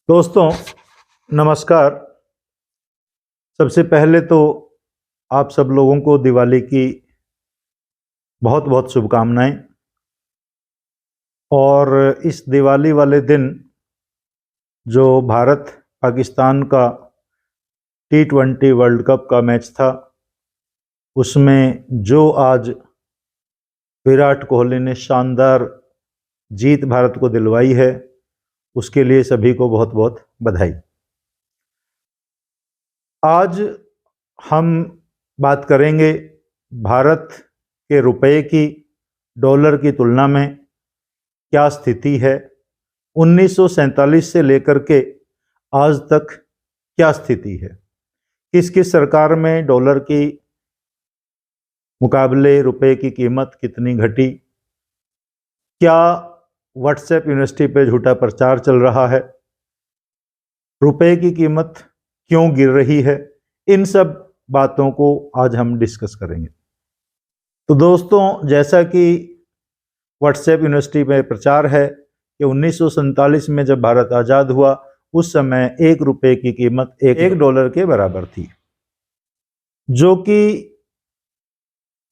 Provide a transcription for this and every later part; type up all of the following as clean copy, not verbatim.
दोस्तों नमस्कार। सबसे पहले तो आप सब लोगों को दिवाली की बहुत बहुत शुभकामनाएं। और इस दिवाली वाले दिन जो भारत पाकिस्तान का T20 वर्ल्ड कप का मैच था, उसमें जो आज विराट कोहली ने शानदार जीत भारत को दिलवाई है, उसके लिए सभी को बहुत बहुत बधाई। आज हम बात करेंगे भारत के रुपए की डॉलर की तुलना में क्या स्थिति है, 1947 से लेकर के आज तक क्या स्थिति है, किस किस सरकार में डॉलर की मुकाबले रुपए की कीमत कितनी घटी, क्या व्हाट्सएप यूनिवर्सिटी पे झूठा प्रचार चल रहा है, रुपए की कीमत क्यों गिर रही है, इन सब बातों को आज हम डिस्कस करेंगे। तो दोस्तों, जैसा कि व्हाट्सएप यूनिवर्सिटी में प्रचार है कि 1947 में जब भारत आज़ाद हुआ, उस समय 1 रुपए की कीमत 1 डॉलर के बराबर थी, जो कि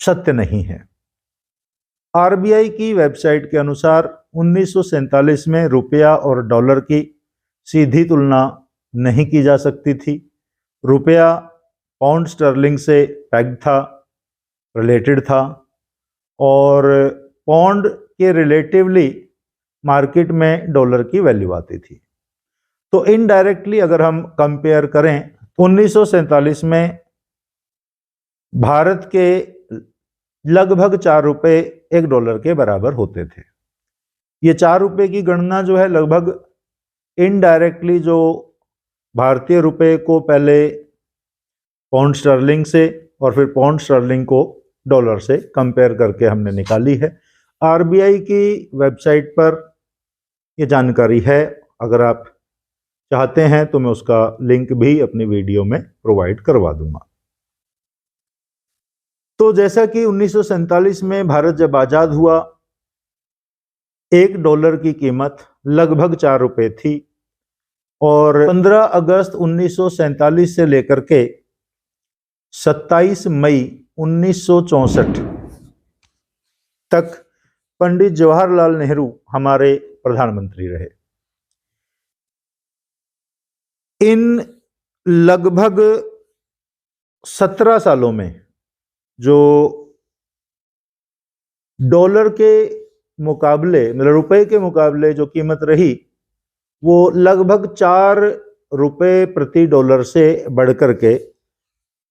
सत्य नहीं है। आरबीआई की वेबसाइट के अनुसार 1947 में रुपया और डॉलर की सीधी तुलना नहीं की जा सकती थी। रुपया पाउंड स्टर्लिंग से पैक्ड था, रिलेटेड था, और पाउंड के रिलेटिवली मार्केट में डॉलर की वैल्यू आती थी। तो इनडायरेक्टली अगर हम कंपेयर करें, 1947 में भारत के लगभग 4 रुपए 1 डॉलर के बराबर होते थे। ये 4 रुपए की गणना जो है लगभग इनडायरेक्टली जो भारतीय रुपए को पहले पाउंड स्टर्लिंग से और फिर पाउंड स्टर्लिंग को डॉलर से कंपेयर करके हमने निकाली है। आरबीआई की वेबसाइट पर ये जानकारी है, अगर आप चाहते हैं तो मैं उसका लिंक भी अपनी वीडियो में प्रोवाइड करवा दूंगा। तो जैसा कि 1947 में भारत जब आज़ाद हुआ, 1 डॉलर की कीमत लगभग 4 रुपए थी, और 15 अगस्त 1947 से लेकर के 27 मई 1964 तक पंडित जवाहरलाल नेहरू हमारे प्रधानमंत्री रहे। इन लगभग 17 सालों में जो डॉलर के मुकाबले, मतलब रुपए के मुकाबले जो कीमत रही, वो लगभग 4 रुपए प्रति डॉलर से बढ़कर के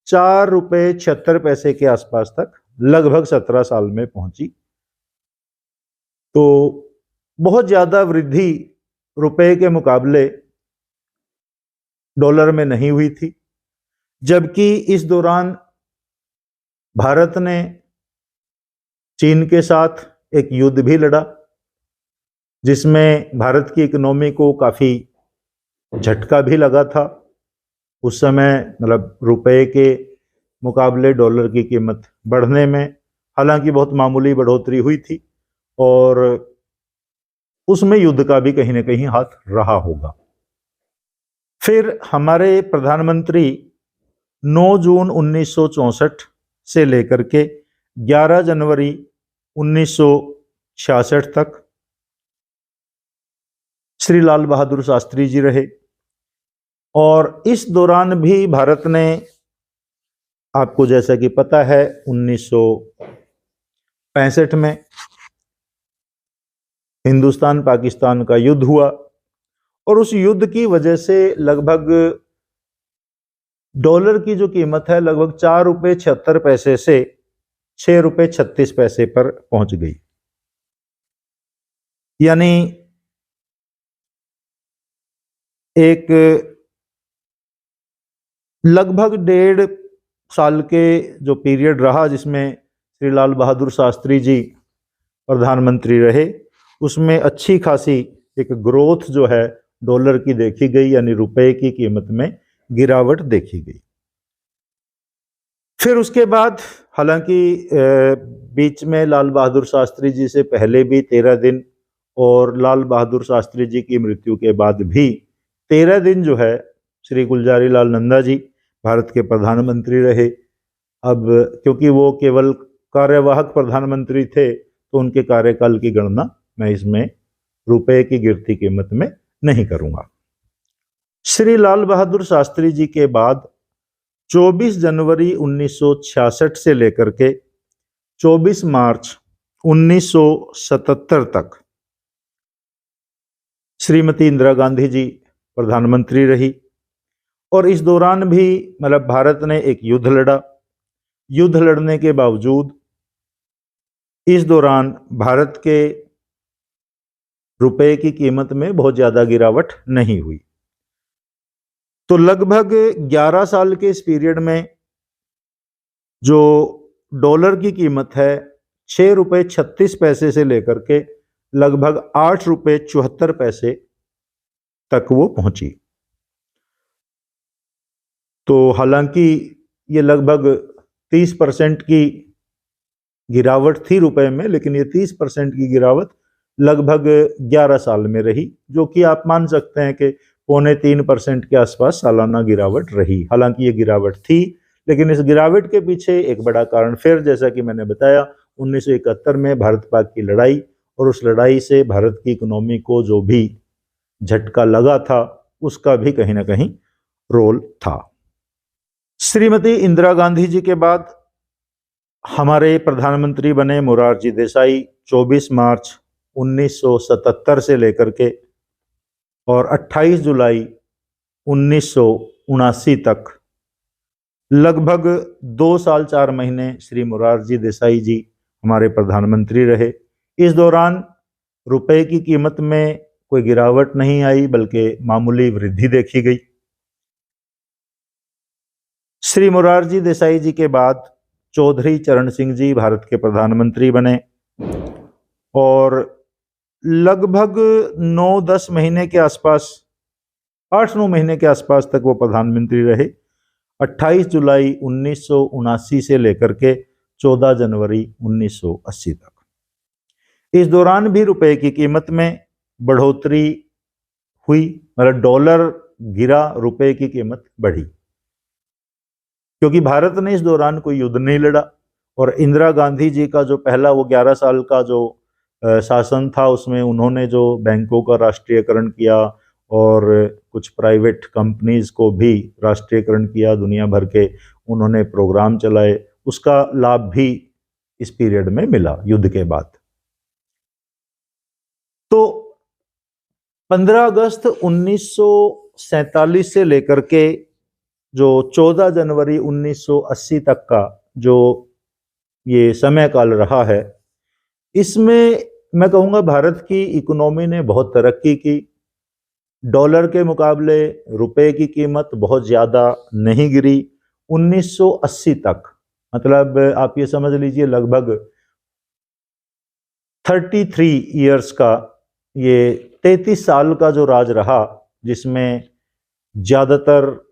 4 रुपए 76 पैसे के आसपास तक लगभग 17 साल में पहुंची। तो बहुत ज़्यादा वृद्धि रुपए के मुकाबले डॉलर में नहीं हुई थी, जबकि इस दौरान भारत ने चीन के साथ एक युद्ध भी लड़ा, जिसमें भारत की इकोनॉमी को काफ़ी झटका भी लगा था। उस समय मतलब रुपए के मुकाबले डॉलर की कीमत बढ़ने में हालांकि बहुत मामूली बढ़ोतरी हुई थी, और उसमें युद्ध का भी कहीं ना कहीं हाथ रहा होगा। फिर हमारे प्रधानमंत्री 9 जून 1964 से लेकर के 11 जनवरी 1966 तक श्री लाल बहादुर शास्त्री जी रहे, और इस दौरान भी भारत ने, आपको जैसा कि पता है, 1965 में हिंदुस्तान पाकिस्तान का युद्ध हुआ, और उस युद्ध की वजह से लगभग डॉलर की जो कीमत है लगभग 4 रुपए 76 पैसे से 6 रुपए 36 पैसे पर पहुंच गई। यानी एक लगभग 1.5 साल के जो पीरियड रहा जिसमें श्री लाल बहादुर शास्त्री जी प्रधानमंत्री रहे, उसमें अच्छी खासी एक ग्रोथ जो है डॉलर की देखी गई, यानी रुपए की कीमत में गिरावट देखी गई। फिर उसके बाद हालांकि बीच में लाल बहादुर शास्त्री जी से पहले भी 13 दिन और लाल बहादुर शास्त्री जी की मृत्यु के बाद भी 13 दिन जो है श्री गुलजारी लाल नंदा जी भारत के प्रधानमंत्री रहे। अब क्योंकि वो केवल कार्यवाहक प्रधानमंत्री थे तो उनके कार्यकाल की गणना मैं इसमें रुपए की गिरती कीमत में नहीं करूंगा। श्री लाल बहादुर शास्त्री जी के बाद 24 जनवरी 1966 से लेकर के 24 मार्च 1977 तक श्रीमती इंदिरा गांधी जी प्रधानमंत्री रही। और इस दौरान भी मतलब भारत ने एक युद्ध लड़ा। युद्ध लड़ने के बावजूद इस दौरान भारत के रुपए की कीमत में बहुत ज्यादा गिरावट नहीं हुई। तो लगभग 11 साल के इस पीरियड में जो डॉलर की कीमत है 6 रुपए 36 पैसे से लेकर के लगभग 8 रुपए 74 पैसे तक वो पहुंची। तो हालांकि ये लगभग 30% की गिरावट थी रुपए में, लेकिन ये 30% की गिरावट लगभग 11 साल में रही, जो कि आप मान सकते हैं कि 2.25% के आसपास सालाना गिरावट रही। हालांकि ये गिरावट थी, लेकिन इस गिरावट के पीछे एक बड़ा कारण फिर, जैसा कि मैंने बताया, 1971 में भारत पाक की लड़ाई, और उस लड़ाई से भारत की इकोनॉमी को जो भी झटका लगा था उसका भी कहीं ना कहीं रोल था। श्रीमती इंदिरा गांधी जी के बाद हमारे प्रधानमंत्री बने मोरारजी देसाई 24 मार्च 1977 से लेकर के और 28 जुलाई 1979 तक लगभग 2 साल 4 महीने श्री मोरारजी देसाई जी हमारे प्रधानमंत्री रहे। इस दौरान रुपए की कीमत में कोई गिरावट नहीं आई, बल्कि मामूली वृद्धि देखी गई। श्री मोरारजी देसाई जी के बाद चौधरी चरण सिंह जी भारत के प्रधानमंत्री बने और लगभग 9-10 महीने के आसपास, 8-9 महीने के आसपास तक वो प्रधानमंत्री रहे। 28 जुलाई 1979 से लेकर के 14 जनवरी 1980 तक। इस दौरान भी रुपए की कीमत में बढ़ोतरी हुई, मतलब डॉलर गिरा, रुपए की कीमत बढ़ी, क्योंकि भारत ने इस दौरान कोई युद्ध नहीं लड़ा। और इंदिरा गांधी जी का जो पहला वो 11 साल का जो शासन था, उसमें उन्होंने जो बैंकों का राष्ट्रीयकरण किया और कुछ प्राइवेट कंपनीज को भी राष्ट्रीयकरण किया, दुनिया भर के उन्होंने प्रोग्राम चलाए, उसका लाभ भी इस पीरियड में मिला युद्ध के बाद। तो 15 अगस्त 1947 से लेकर के जो 14 जनवरी 1980 तक का जो ये समय काल रहा है, इसमें मैं कहूँगा भारत की इकोनॉमी ने बहुत तरक्की की। डॉलर के मुकाबले रुपए की कीमत बहुत ज़्यादा नहीं गिरी 1980 तक। मतलब आप ये समझ लीजिए लगभग 33 ईयर्स का, ये 33 साल का जो राज रहा, जिसमें ज़्यादातर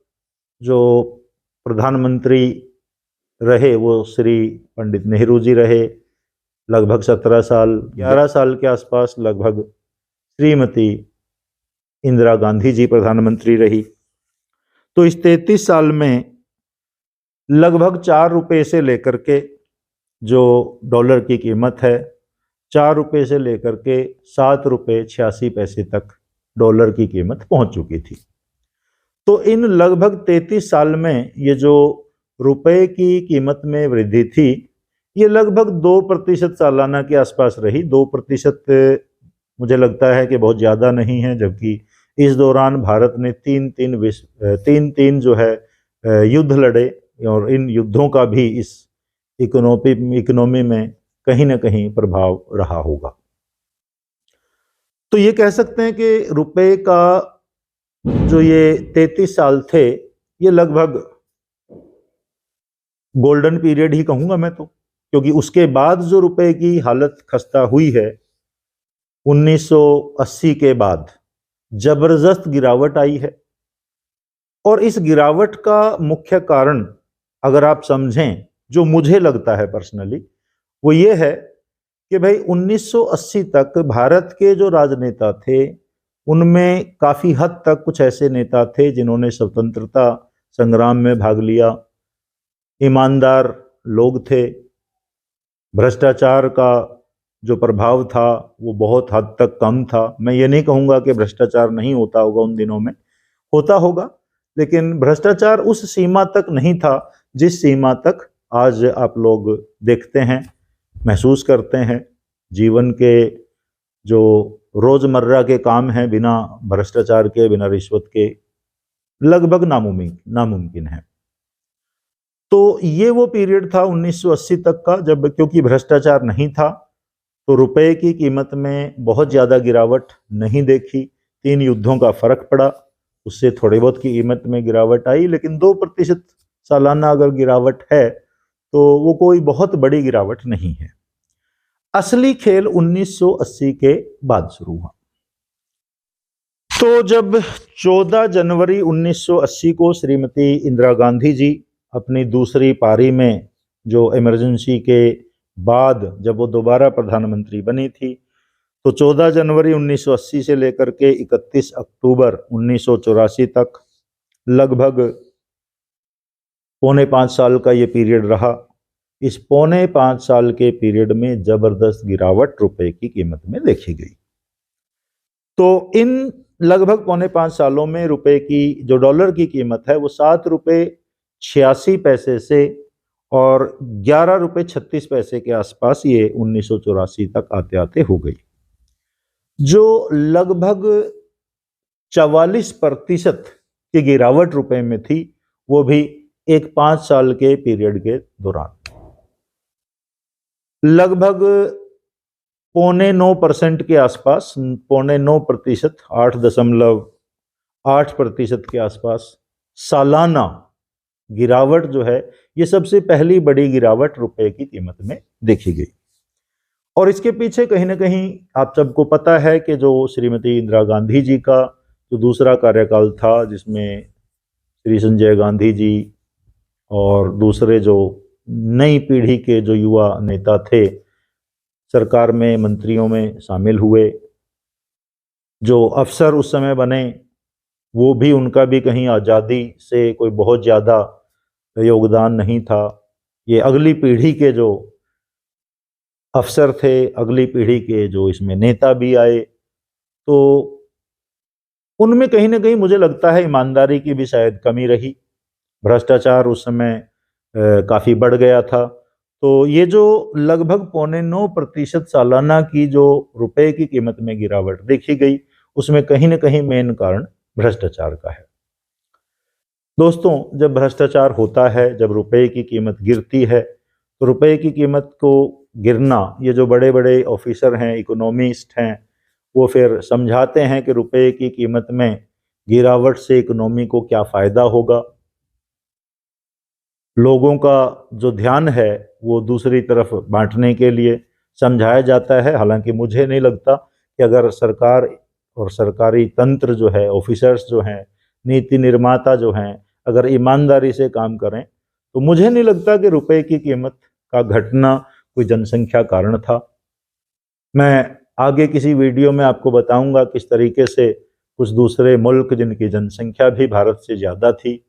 जो प्रधानमंत्री रहे वो श्री पंडित नेहरू जी रहे, लगभग 17 साल, 11 साल के आसपास लगभग श्रीमती इंदिरा गांधी जी प्रधानमंत्री रही। तो इस 33 साल में लगभग 4 रुपये से लेकर के जो डॉलर की कीमत है, 4 रुपये से लेकर के 7 रुपये 86 पैसे तक डॉलर की कीमत पहुंच चुकी थी। तो इन लगभग 33 साल में ये जो रुपए की कीमत में वृद्धि थी, ये लगभग 2% सालाना के आसपास रही। 2% मुझे लगता है कि बहुत ज़्यादा नहीं है, जबकि इस दौरान भारत ने तीन जो है युद्ध लड़े, और इन युद्धों का भी इस इकोनॉमी में कहीं ना कहीं प्रभाव रहा होगा। तो ये कह सकते हैं कि रुपए का जो ये 33 साल थे, ये लगभग गोल्डन पीरियड ही कहूंगा मैं तो, क्योंकि उसके बाद जो रुपए की हालत खस्ता हुई है 1980 के बाद जबरदस्त गिरावट आई है। और इस गिरावट का मुख्य कारण अगर आप समझें, जो मुझे लगता है पर्सनली, वो ये है कि भाई 1980 तक भारत के जो राजनेता थे उनमें काफ़ी हद तक कुछ ऐसे नेता थे जिन्होंने स्वतंत्रता संग्राम में भाग लिया, ईमानदार लोग थे, भ्रष्टाचार का जो प्रभाव था वो बहुत हद तक कम था। मैं ये नहीं कहूँगा कि भ्रष्टाचार नहीं होता होगा, उन दिनों में होता होगा, लेकिन भ्रष्टाचार उस सीमा तक नहीं था जिस सीमा तक आज आप लोग देखते हैं, महसूस करते हैं। जीवन के जो रोजमर्रा के काम हैं बिना भ्रष्टाचार के, बिना रिश्वत के लगभग नामुमकिन है। तो ये वो पीरियड था 1980 तक का, जब क्योंकि भ्रष्टाचार नहीं था तो रुपए की कीमत में बहुत ज़्यादा गिरावट नहीं देखी। 3 युद्धों का फर्क पड़ा, उससे थोड़े बहुत की कीमत में गिरावट आई, लेकिन 2% सालाना अगर गिरावट है तो वो कोई बहुत बड़ी गिरावट नहीं है। असली खेल 1980 के बाद शुरू हुआ। तो जब 14 जनवरी 1980 को श्रीमती इंदिरा गांधी जी अपनी दूसरी पारी में, जो इमरजेंसी के बाद जब वो दोबारा प्रधानमंत्री बनी थी, तो 14 जनवरी 1980 से लेकर के 31 अक्टूबर 1984 तक लगभग 4.25 साल का ये पीरियड रहा। इस 4.25 साल के पीरियड में जबरदस्त गिरावट रुपए की कीमत में देखी गई। तो इन लगभग 4.25 सालों में रुपए की जो डॉलर की कीमत है वो 7 रुपये 86 पैसे से और 11 रुपये 36 पैसे के आसपास ये 1984 तक आते आते हो गई, जो लगभग 44% की गिरावट रुपए में थी, वो भी एक 5 साल के पीरियड के दौरान। लगभग 9.25% के आसपास, 9.5%, 8.8% के आसपास सालाना गिरावट जो है, ये सबसे पहली बड़ी गिरावट रुपए की कीमत में देखी गई। और इसके पीछे कहीं ना कहीं आप सबको पता है कि जो श्रीमती इंदिरा गांधी जी का जो दूसरा कार्यकाल था, जिसमें श्री संजय गांधी जी और दूसरे जो नई पीढ़ी के जो युवा नेता थे सरकार में मंत्रियों में शामिल हुए, जो अफसर उस समय बने वो भी, उनका भी कहीं आज़ादी से कोई बहुत ज़्यादा योगदान नहीं था। ये अगली पीढ़ी के जो अफसर थे, अगली पीढ़ी के जो इसमें नेता भी आए, तो उनमें कहीं ना कहीं मुझे लगता है ईमानदारी की भी शायद कमी रही। भ्रष्टाचार उस समय काफ़ी बढ़ गया था। तो ये जो लगभग 8.9% सालाना की जो रुपए की कीमत में गिरावट देखी गई, उसमें कहीं ना कहीं मेन कारण भ्रष्टाचार का है। दोस्तों, जब भ्रष्टाचार होता है, जब रुपए की कीमत गिरती है, तो रुपए की कीमत को गिरना, ये जो बड़े बड़े ऑफिसर हैं, इकोनॉमिस्ट हैं, वो फिर समझाते हैं कि रुपए की कीमत में गिरावट से इकोनॉमी को क्या फ़ायदा होगा। लोगों का जो ध्यान है वो दूसरी तरफ बांटने के लिए समझाया जाता है। हालांकि मुझे नहीं लगता कि अगर सरकार और सरकारी तंत्र जो है, ऑफिसर्स जो हैं, नीति निर्माता जो हैं, अगर ईमानदारी से काम करें तो मुझे नहीं लगता कि रुपए की कीमत का घटना कोई जनसंख्या कारण था। मैं आगे किसी वीडियो में आपको बताऊंगा किस तरीके से कुछ दूसरे मुल्क जिनकी जनसंख्या भी भारत से ज़्यादा थी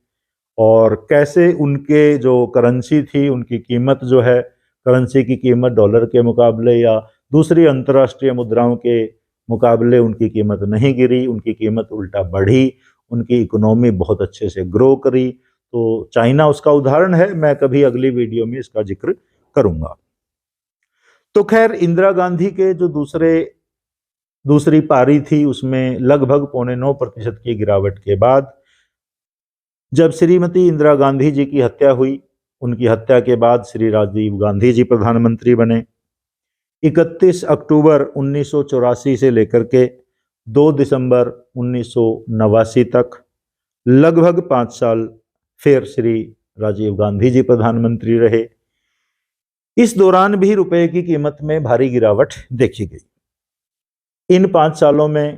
और कैसे उनके जो करेंसी थी, उनकी कीमत जो है, करेंसी की कीमत डॉलर के मुकाबले या दूसरी अंतर्राष्ट्रीय मुद्राओं के मुकाबले उनकी कीमत नहीं गिरी, उनकी कीमत उल्टा बढ़ी, उनकी इकोनॉमी बहुत अच्छे से ग्रो करी। तो चाइना उसका उदाहरण है, मैं कभी अगली वीडियो में इसका जिक्र करूंगा। तो खैर, इंदिरा गांधी के जो दूसरी पारी थी, उसमें लगभग 8.9% की गिरावट के बाद जब श्रीमती इंदिरा गांधी जी की हत्या हुई, उनकी हत्या के बाद श्री राजीव गांधी जी प्रधानमंत्री बने। 31 अक्टूबर 1984 से लेकर के 2 दिसंबर 1989 तक लगभग 5 साल फिर श्री राजीव गांधी जी प्रधानमंत्री रहे। इस दौरान भी रुपए की कीमत में भारी गिरावट देखी गई। इन 5 सालों में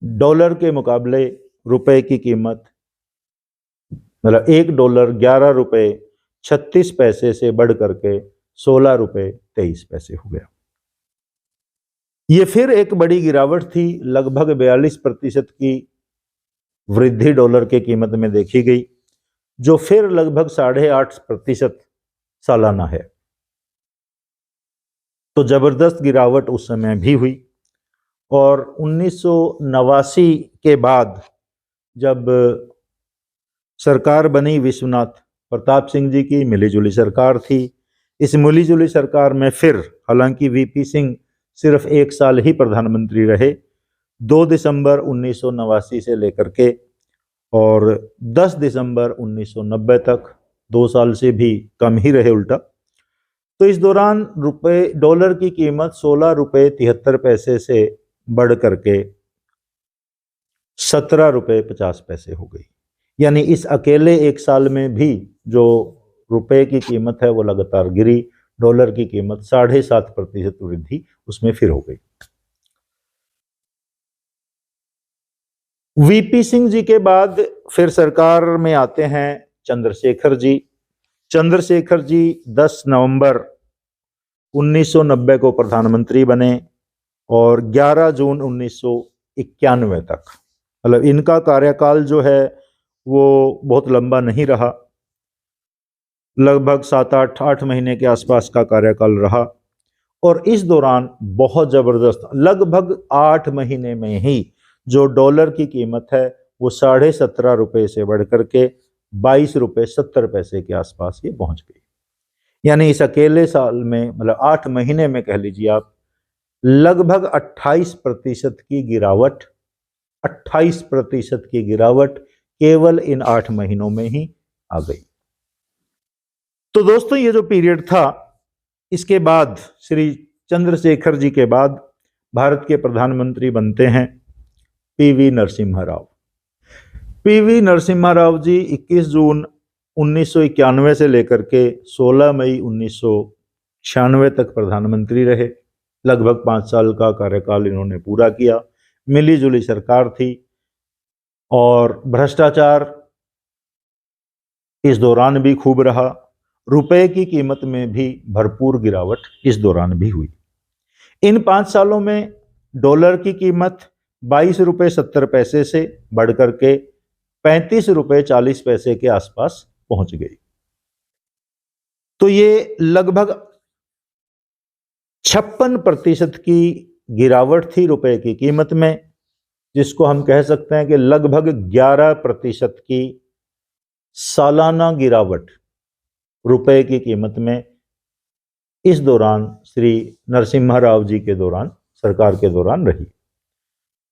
डॉलर के मुकाबले रुपए की कीमत, मतलब $1 11 रुपये 36 पैसे से बढ़ करके 16 रुपये 23 पैसे हो गया। ये फिर एक बड़ी गिरावट थी, लगभग 42% की वृद्धि डॉलर के कीमत में देखी गई, जो फिर लगभग 8.5% सालाना है। तो जबरदस्त गिरावट उस समय भी हुई। और 1989 के बाद जब सरकार बनी, विश्वनाथ प्रताप सिंह जी की मिलीजुली सरकार थी, इस मिलीजुली सरकार में फिर हालांकि वीपी सिंह सिर्फ 1 साल ही प्रधानमंत्री रहे, 2 दिसंबर 1989 से लेकर के और 10 दिसंबर 1990 तक, 2 साल से भी कम ही रहे उल्टा। तो इस दौरान डॉलर की कीमत 16 रुपये 73 पैसे से बढ़ करके 17 रुपये 50 पैसे हो गई। यानी इस अकेले 1 साल में भी जो रुपए की कीमत है वो लगातार गिरी, डॉलर की कीमत 7.5% वृद्धि उसमें फिर हो गई। वीपी सिंह जी के बाद फिर सरकार में आते हैं चंद्रशेखर जी। चंद्रशेखर जी 10 नवंबर 1990 को प्रधानमंत्री बने और 11 जून 1991 तक, मतलब इनका कार्यकाल जो है वो बहुत लंबा नहीं रहा, लगभग 7-8 महीने के आसपास का कार्यकाल रहा। और इस दौरान बहुत जबरदस्त, लगभग 8 महीने में ही जो डॉलर की कीमत है वो 17.5 रुपये से बढ़ करके 22 रुपये 70 पैसे के आसपास ये पहुंच गई। यानी इस अकेले साल में, मतलब 8 महीने में कह लीजिए आप, लगभग 28% की गिरावट, 28% की गिरावट केवल इन 8 महीनों में ही आ गई। तो दोस्तों ये जो पीरियड था, इसके बाद श्री चंद्रशेखर जी के बाद भारत के प्रधानमंत्री बनते हैं पीवी नरसिम्हा राव। पीवी नरसिम्हा राव जी 21 जून 1991 से लेकर के 16 मई 1996 तक प्रधानमंत्री रहे। लगभग 5 साल का कार्यकाल इन्होंने पूरा किया। मिली जुली सरकार थी और भ्रष्टाचार इस दौरान भी खूब रहा। रुपए की कीमत में भी भरपूर गिरावट इस दौरान भी हुई। इन 5 सालों में डॉलर की कीमत 22 रुपये 70 पैसे से बढ़ करके 35 रुपये 40 पैसे के आसपास पहुंच गई। तो ये लगभग 56% की गिरावट थी रुपए की कीमत में, जिसको हम कह सकते हैं कि लगभग 11% की सालाना गिरावट रुपए की कीमत में इस दौरान श्री नरसिम्हा राव जी के दौरान, सरकार के दौरान रही।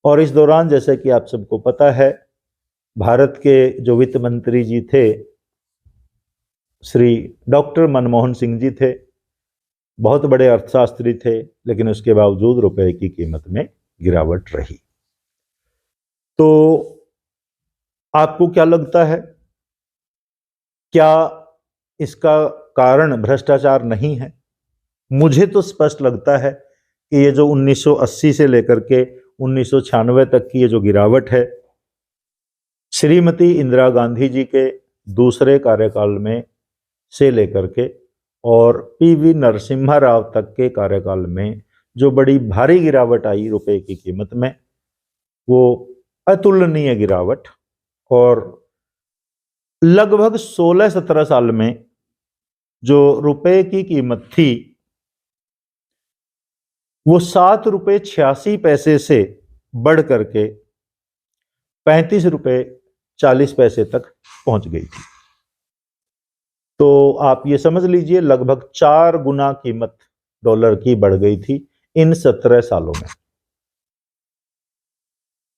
और इस दौरान जैसे कि आप सबको पता है, भारत के जो वित्त मंत्री जी थे श्री डॉक्टर मनमोहन सिंह जी थे, बहुत बड़े अर्थशास्त्री थे, लेकिन उसके बावजूद रुपए की कीमत में गिरावट रही। तो आपको क्या लगता है, क्या इसका कारण भ्रष्टाचार नहीं है? मुझे तो स्पष्ट लगता है कि ये जो 1980 से लेकर के 1996 तक की ये जो गिरावट है, श्रीमती इंदिरा गांधी जी के दूसरे कार्यकाल में से लेकर के और पीवी नरसिम्हा राव तक के कार्यकाल में जो बड़ी भारी गिरावट आई रुपए की कीमत में, वो अतुलनीय गिरावट। और लगभग 16-17 साल में जो रुपए की कीमत थी वो 7 रुपये 86 पैसे से बढ़ करके 35 रुपये 40 पैसे तक पहुंच गई थी। तो आप ये समझ लीजिए लगभग 4 गुना कीमत डॉलर की बढ़ गई थी इन 17 सालों में।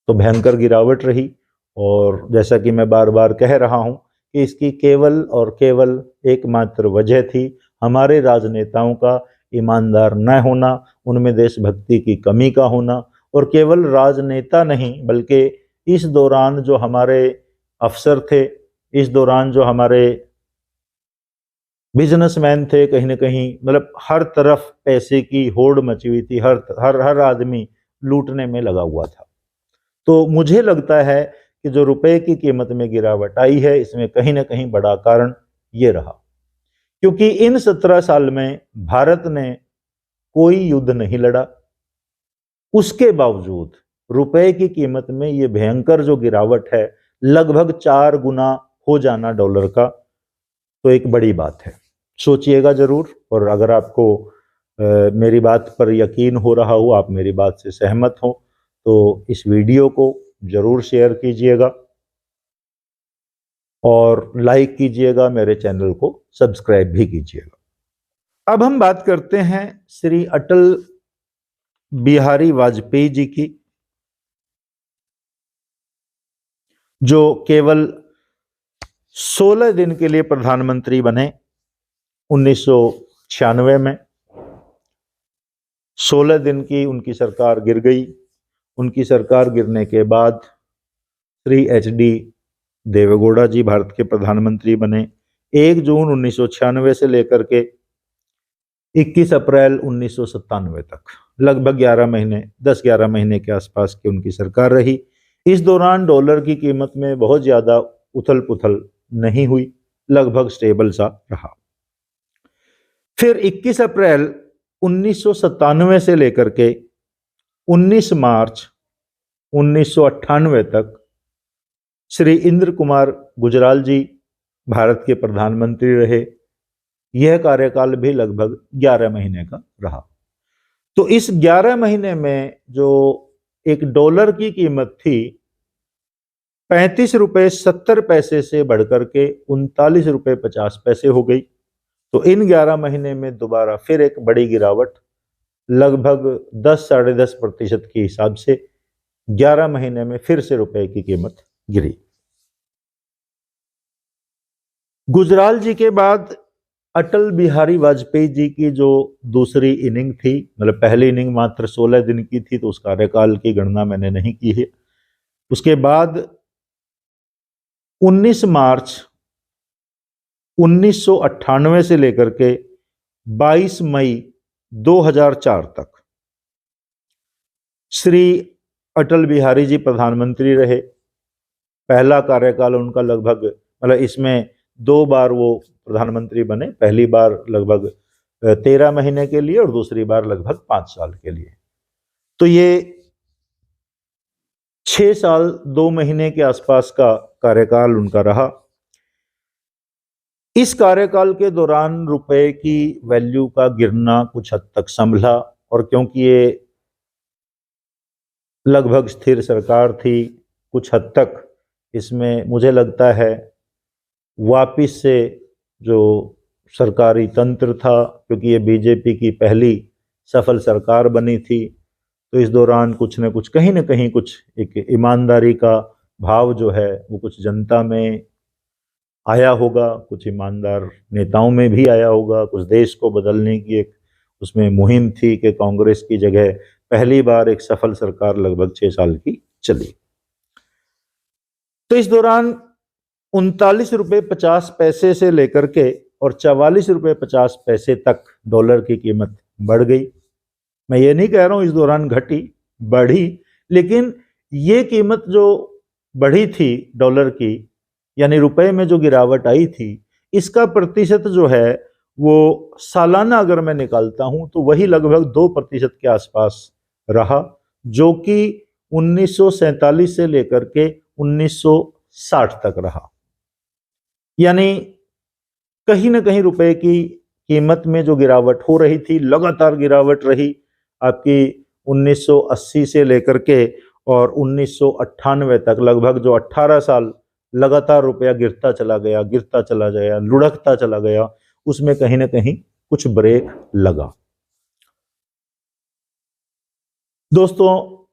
तो भयंकर गिरावट रही। और जैसा कि मैं बार बार कह रहा हूं कि इसकी केवल और केवल एकमात्र वजह थी हमारे राजनेताओं का ईमानदार न होना, उनमें देशभक्ति की कमी का होना। और केवल राजनेता नहीं, बल्कि इस दौरान जो हमारे अफसर थे, इस दौरान जो हमारे बिजनेसमैन थे, कहीं ना कहीं मतलब हर तरफ पैसे की होड़ मची हुई थी, हर आदमी लूटने में लगा हुआ था। तो मुझे लगता है कि जो रुपए की कीमत में गिरावट आई है, इसमें कहीं ना कहीं बड़ा कारण ये रहा, क्योंकि इन 17 साल में भारत ने कोई युद्ध नहीं लड़ा, उसके बावजूद रुपए की कीमत में ये भयंकर जो गिरावट है, लगभग 4 गुना हो जाना डॉलर का, तो एक बड़ी बात है। सोचिएगा जरूर, और अगर आपको मेरी बात पर यकीन हो रहा हो, आप मेरी बात से सहमत हो, तो इस वीडियो को जरूर शेयर कीजिएगा और लाइक कीजिएगा, मेरे चैनल को सब्सक्राइब भी कीजिएगा। अब हम बात करते हैं श्री अटल बिहारी वाजपेयी जी की, जो केवल 16 दिन के लिए प्रधानमंत्री बने 1996 में। 16 दिन की उनकी सरकार गिर गई। उनकी सरकार गिरने के बाद श्री HD देवेगौड़ा जी भारत के प्रधानमंत्री बने। 1 जून 1996 से लेकर के 21 अप्रैल 1997 तक लगभग 11 महीने, 10-11 महीने के आसपास की उनकी सरकार रही। इस दौरान डॉलर की कीमत में बहुत ज्यादा उथल पुथल नहीं हुई, लगभग स्टेबल सा रहा। फिर 21 अप्रैल 1997 से लेकर के 19 मार्च 1998 तक श्री इंद्र कुमार गुजराल जी भारत के प्रधानमंत्री रहे। यह कार्यकाल भी लगभग 11 महीने का रहा। तो इस 11 महीने में जो एक डॉलर की कीमत थी 35 रुपये 70 पैसे से बढ़कर के 39 रुपये 50 पैसे हो गई। तो इन 11 महीने में दोबारा फिर एक बड़ी गिरावट, लगभग 10-10.5% के हिसाब से 11 महीने में फिर से रुपए की कीमत गिरी। गुजराल जी के बाद अटल बिहारी वाजपेयी जी की जो दूसरी इनिंग थी, मतलब पहली इनिंग मात्र 16 दिन की थी, तो उस कार्यकाल की गणना मैंने नहीं की है। उसके बाद 19 मार्च 1998 से लेकर के 22 मई 2004 तक श्री अटल बिहारी जी प्रधानमंत्री रहे। पहला कार्यकाल उनका लगभग, मतलब इसमें 2 बार वो प्रधानमंत्री बने। पहली बार लगभग 13 महीने के लिए और दूसरी बार लगभग 5 साल के लिए। तो ये 6 साल 2 महीने के आसपास का कार्यकाल उनका रहा। इस कार्यकाल के दौरान रुपए की वैल्यू का गिरना कुछ हद तक संभला, और क्योंकि ये लगभग स्थिर सरकार थी, कुछ हद तक इसमें मुझे लगता है वापिस से जो सरकारी तंत्र था, क्योंकि ये बीजेपी की पहली सफल सरकार बनी थी, तो इस दौरान कुछ न कुछ, कहीं ना कहीं कुछ एक ईमानदारी का भाव जो है वो कुछ जनता में आया होगा, कुछ ईमानदार नेताओं में भी आया होगा। कुछ देश को बदलने की एक उसमें मुहिम थी कि कांग्रेस की जगह पहली बार एक सफल सरकार लगभग 6 साल की चली। तो इस दौरान 39 रुपये 50 पैसे से लेकर के और 44 रुपये 50 पैसे तक डॉलर की कीमत बढ़ गई। मैं ये नहीं कह रहा हूं इस दौरान घटी, बढ़ी, लेकिन ये कीमत जो बढ़ी थी डॉलर की, यानी रुपए में जो गिरावट आई थी, इसका प्रतिशत जो है वो सालाना अगर मैं निकालता हूं तो वही लगभग 2% के आसपास रहा, जो कि 1947 से लेकर के 1960 तक रहा। यानी कहीं ना कहीं रुपए की कीमत में जो गिरावट हो रही थी, लगातार गिरावट रही आपकी 1980 से लेकर के और 1998 तक, लगभग जो 18 साल लगातार रुपया गिरता चला गया, गिरता चला गया, लुढ़कता चला गया, उसमें कहीं ना कहीं कुछ ब्रेक लगा। दोस्तों,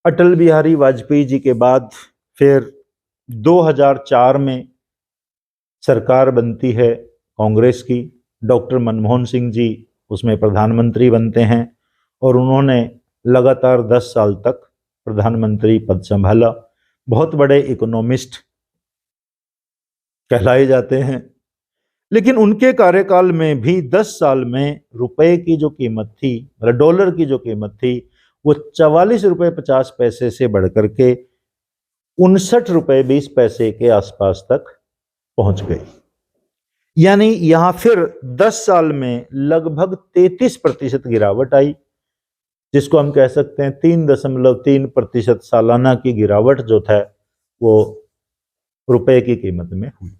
अटल बिहारी वाजपेयी जी के बाद फिर 2004 में सरकार बनती है कांग्रेस की। डॉक्टर मनमोहन सिंह जी उसमें प्रधानमंत्री बनते हैं और उन्होंने लगातार 10 साल तक प्रधानमंत्री पद संभाला। बहुत बड़े इकोनॉमिस्ट कहलाए जाते हैं, लेकिन उनके कार्यकाल में भी 10 साल में रुपए की जो कीमत थी, मतलब डॉलर की जो कीमत थी, वो 44 रुपये 50 पैसे से बढ़कर के 59 रुपये 20 पैसे के आसपास तक पहुंच गई। यानी यहां फिर 10 साल में लगभग 33% गिरावट आई। जिसको हम कह सकते हैं 3.3% सालाना की गिरावट जो था वो रुपए की कीमत में हुई।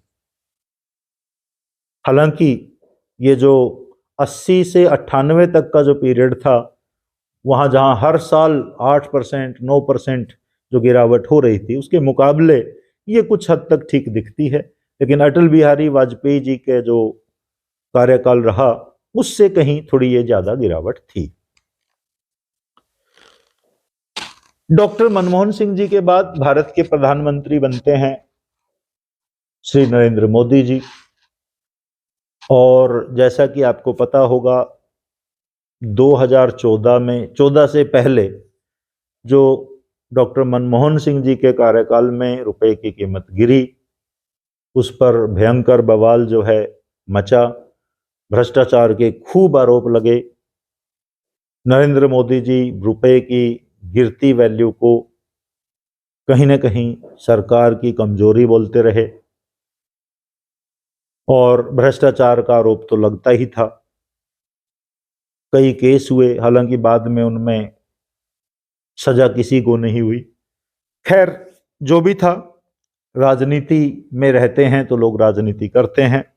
हालांकि ये जो 80 से 98 तक का जो पीरियड था, वहां जहां हर साल 8%, 9% जो गिरावट हो रही थी, उसके मुकाबले ये कुछ हद तक ठीक दिखती है। लेकिन अटल बिहारी वाजपेयी जी के जो कार्यकाल रहा, उससे कहीं थोड़ी ये ज्यादा गिरावट थी। डॉक्टर मनमोहन सिंह जी के बाद भारत के प्रधानमंत्री बनते हैं श्री नरेंद्र मोदी जी। और जैसा कि आपको पता होगा, 2014 में, 14 से पहले जो डॉक्टर मनमोहन सिंह जी के कार्यकाल में रुपए की कीमत गिरी, उस पर भयंकर बवाल जो है मचा, भ्रष्टाचार के खूब आरोप लगे। नरेंद्र मोदी जी रुपए की गिरती वैल्यू को कहीं ना कहीं सरकार की कमजोरी बोलते रहे, और भ्रष्टाचार का आरोप तो लगता ही था। कई केस हुए, हालांकि बाद में उनमें सजा किसी को नहीं हुई। खैर, जो भी था, राजनीति में रहते हैं तो लोग राजनीति करते हैं।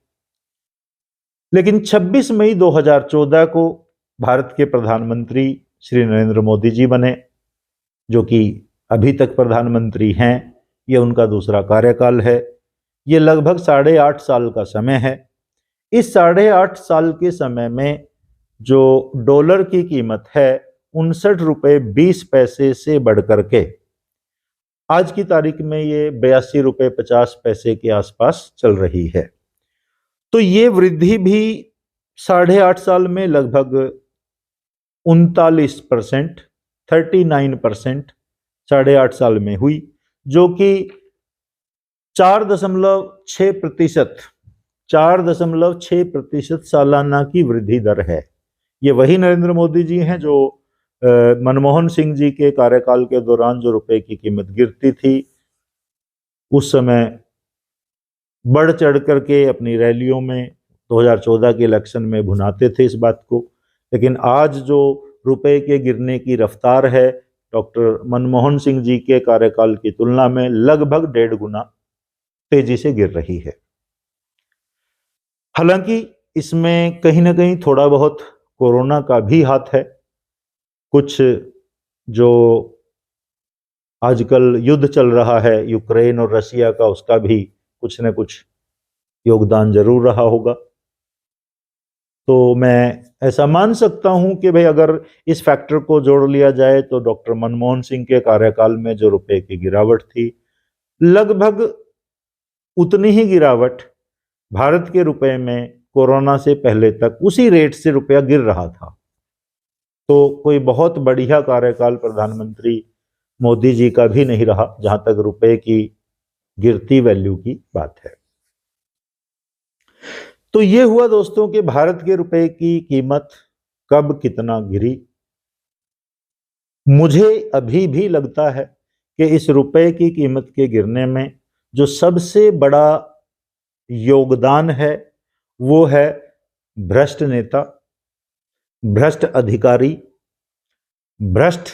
लेकिन 26 मई 2014 को भारत के प्रधानमंत्री श्री नरेंद्र मोदी जी बने, जो कि अभी तक प्रधानमंत्री हैं। ये उनका दूसरा कार्यकाल है। ये लगभग 8.5 साल का समय है। इस 8.5 साल के समय में जो डॉलर की कीमत है 59 रुपये 20 पैसे से बढ़कर के आज की तारीख में ये 82 रुपये 50 पैसे के आसपास चल रही है। तो ये वृद्धि भी 8.5 साल में लगभग 39%, 39% 8.5 साल में हुई, जो कि 4.6%, 4.6% सालाना की वृद्धि दर है। ये वही नरेंद्र मोदी जी हैं जो मनमोहन सिंह जी के कार्यकाल के दौरान जो रुपए की कीमत गिरती थी, उस समय बढ़ चढ़ करके अपनी रैलियों में 2014 के इलेक्शन में भुनाते थे इस बात को। लेकिन आज जो रुपए के गिरने की रफ्तार है, डॉक्टर मनमोहन सिंह जी के कार्यकाल की तुलना में लगभग 1.5 गुना तेजी से गिर रही है। हालांकि इसमें कहीं ना कहीं थोड़ा बहुत कोरोना का भी हाथ है। कुछ जो आजकल युद्ध चल रहा है यूक्रेन और रशिया का, उसका भी कुछ न कुछ योगदान जरूर रहा होगा। तो मैं ऐसा मान सकता हूं कि भाई अगर इस फैक्टर को जोड़ लिया जाए तो डॉक्टर मनमोहन सिंह के कार्यकाल में जो रुपए की गिरावट थी, लगभग उतनी ही गिरावट भारत के रुपए में कोरोना से पहले तक उसी रेट से रुपया गिर रहा था। तो कोई बहुत बढ़िया कार्यकाल प्रधानमंत्री मोदी जी का भी नहीं रहा जहां तक रुपए की गिरती वैल्यू की बात है। तो ये हुआ दोस्तों कि भारत के रुपए की कीमत कब कितना गिरी। मुझे अभी भी लगता है कि इस रुपए की कीमत के गिरने में जो सबसे बड़ा योगदान है वो है भ्रष्ट नेता, भ्रष्ट अधिकारी, भ्रष्ट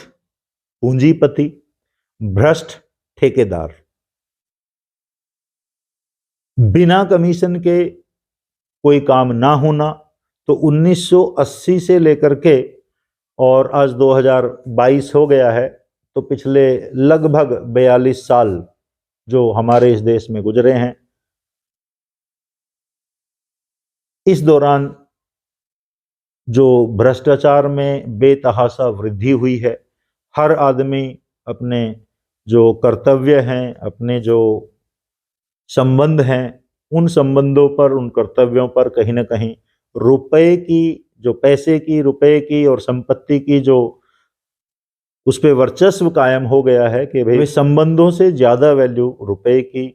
पूंजीपति, भ्रष्ट ठेकेदार। बिना कमीशन के कोई काम ना होना। तो 1980 से लेकर के और आज 2022 हो गया है, तो पिछले लगभग 42 साल जो हमारे इस देश में गुजरे हैं, इस दौरान जो भ्रष्टाचार में बेतहाशा वृद्धि हुई है। हर आदमी अपने जो कर्तव्य हैं, अपने जो संबंध हैं, उन संबंधों पर, उन कर्तव्यों पर कहीं ना कहीं रुपए की, जो पैसे की, रुपए की और संपत्ति की जो उस पर वर्चस्व कायम हो गया है कि भाई संबंधों से ज्यादा वैल्यू रुपए की,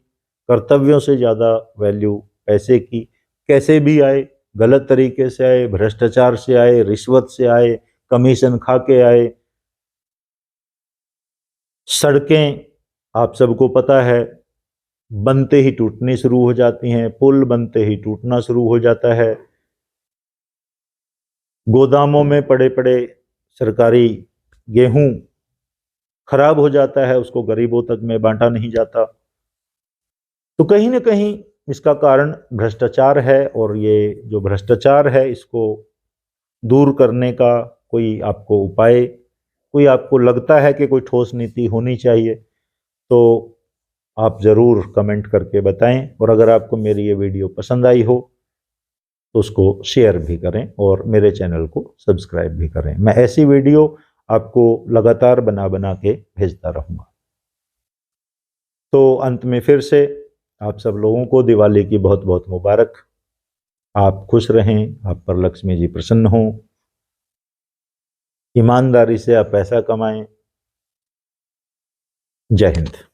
कर्तव्यों से ज्यादा वैल्यू पैसे की। कैसे भी आए, गलत तरीके से आए, भ्रष्टाचार से आए, रिश्वत से आए, कमीशन खा के आए। सड़कें आप सबको पता है बनते ही टूटनी शुरू हो जाती हैं, पुल बनते ही टूटना शुरू हो जाता है। गोदामों में पड़े पड़े सरकारी गेहूं खराब हो जाता है, उसको गरीबों तक में बांटा नहीं जाता। तो कहीं ना कहीं इसका कारण भ्रष्टाचार है, और ये जो भ्रष्टाचार है इसको दूर करने का कोई आपको उपाय, कोई आपको लगता है कि कोई ठोस नीति होनी चाहिए, तो आप ज़रूर कमेंट करके बताएं। और अगर आपको मेरी ये वीडियो पसंद आई हो तो उसको शेयर भी करें और मेरे चैनल को सब्सक्राइब भी करें। मैं ऐसी वीडियो आपको लगातार बना बना के भेजता रहूँगा। तो अंत में फिर से आप सब लोगों को दिवाली की बहुत बहुत मुबारक। आप खुश रहें, आप पर लक्ष्मी जी प्रसन्न हों, ईमानदारी से आप पैसा कमाएं। जय हिंद।